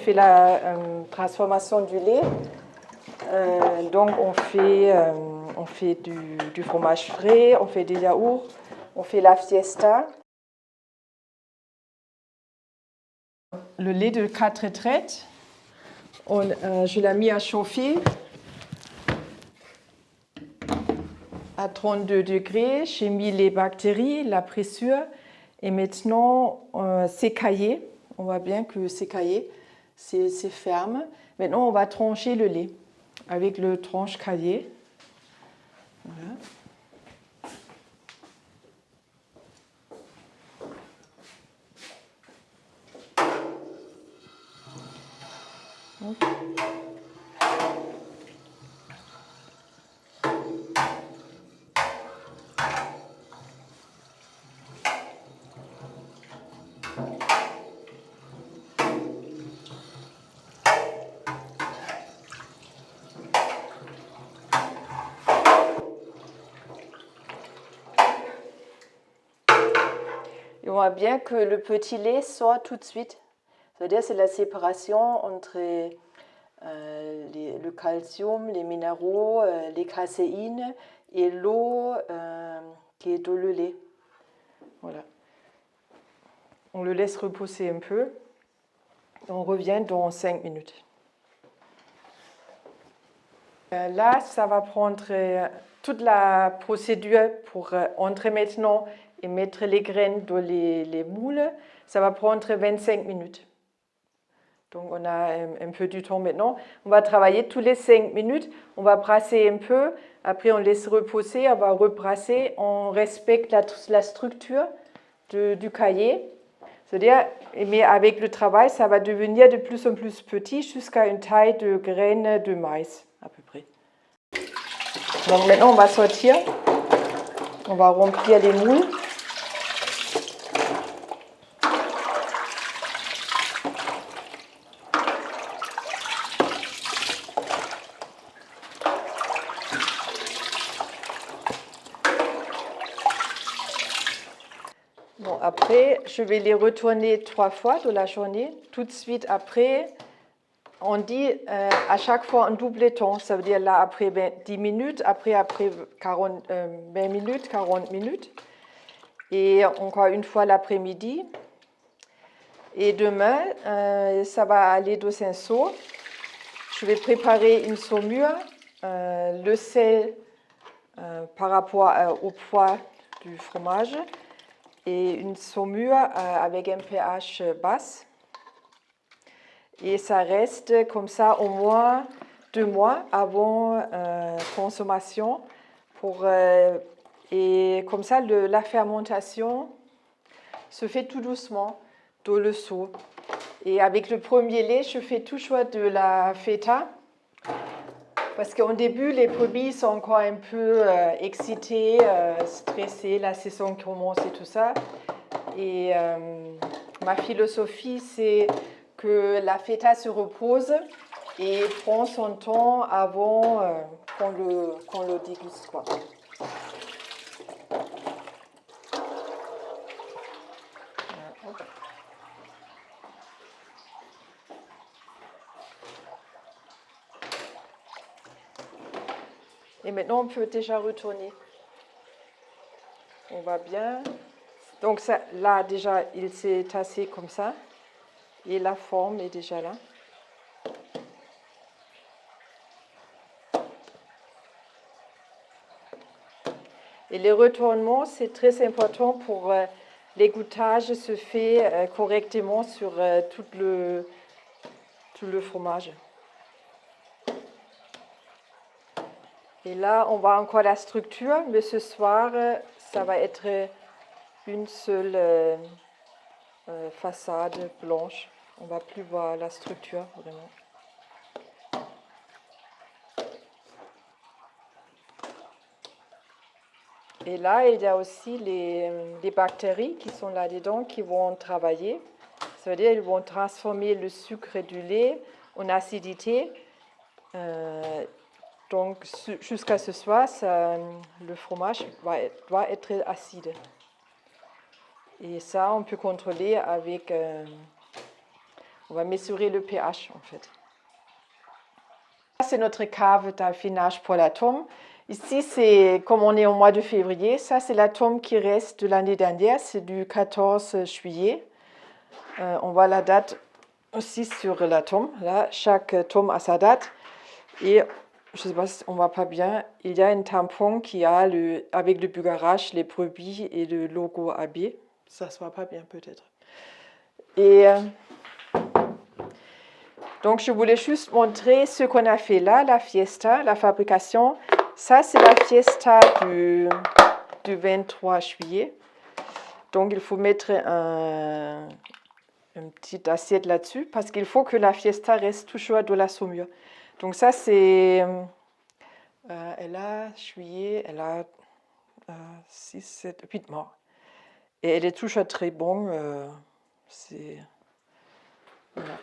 fait la transformation du lait. Donc on fait du fromage frais, on fait des yaourts, on fait la fiesta. Le lait de 4 traites, je l'ai mis à chauffer à 32 degrés. J'ai mis les bactéries, la pressure et maintenant c'est caillé. On voit bien que c'est caillé, c'est ferme. Maintenant on va trancher le lait avec le tranche caillé. Voilà. Et on voit bien que le petit lait sort tout de suite. C'est-à-dire c'est la séparation entre le calcium, les minéraux, les caséines et l'eau qui est dans le lait. Voilà. On le laisse reposer un peu. On revient dans 5 minutes. Là, ça va prendre toute la procédure pour entrer maintenant et mettre les graines dans les moules. Ça va prendre 25 minutes. Donc on a un peu du temps maintenant. On va travailler tous les 5 minutes. On va brasser un peu. Après, on laisse reposer. On va rebrasser. On respecte la structure du cahier. C'est-à-dire, mais avec le travail, ça va devenir de plus en plus petit jusqu'à une taille de graines de maïs, à peu près. Donc maintenant, on va sortir. On va remplir les moules. Bon, après, je vais les retourner 3 fois dans la journée. Tout de suite après, on dit à chaque fois un double temps. Ça veut dire là, après 10 minutes, après 20 minutes, 40 minutes. Et encore une fois l'après-midi. Et demain, ça va aller dans un seau. Je vais préparer une saumure, le sel par rapport au poids du fromage et une saumure avec un pH basse. Et ça reste comme ça au moins 2 mois avant consommation. Et comme ça, la fermentation se fait tout doucement dans le seau. Et avec le premier lait, je fais toujours de la feta. Parce qu'au début, les brebis sont encore un peu excitées, stressées, la saison commence et tout ça. Et ma philosophie, c'est que la feta se repose et prend son temps avant qu'on le déguste, quoi. Et maintenant, on peut déjà retourner. On va bien. Donc ça, là, déjà, il s'est tassé comme ça. Et la forme est déjà là. Et les retournements, c'est très important pour l'égouttage se fait correctement sur tout le fromage. Et là, on voit encore la structure, mais ce soir, ça va être une seule façade blanche. On ne va plus voir la structure, vraiment. Et là, il y a aussi les bactéries qui sont là-dedans qui vont travailler. Ça veut dire qu'ils vont transformer le sucre du lait en acidité. Donc, jusqu'à ce soir, le fromage doit être acide. Et ça, on peut contrôler avec On va mesurer le pH en fait. Ça, c'est notre cave d'affinage pour la tome. Ici, c'est comme on est au mois de février. Ça, c'est la tome qui reste de l'année dernière. C'est du 14 juillet. On voit la date aussi sur la tome. Là, chaque tome a sa date. Et je ne sais pas si on ne voit pas bien. Il y a un tampon qui a avec le bugarage, les brebis et le logo AB. Ça ne se voit pas bien peut-être. Et donc, je voulais juste montrer ce qu'on a fait là, la fiesta, la fabrication. Ça, c'est la fiesta du 23 juillet. Donc, il faut mettre une petite assiette là-dessus parce qu'il faut que la fiesta reste toujours de la saumure. Donc, ça, c'est... elle a juillet, elle a 6, 7, 8 mois. Et elle est toujours très bonne. Voilà.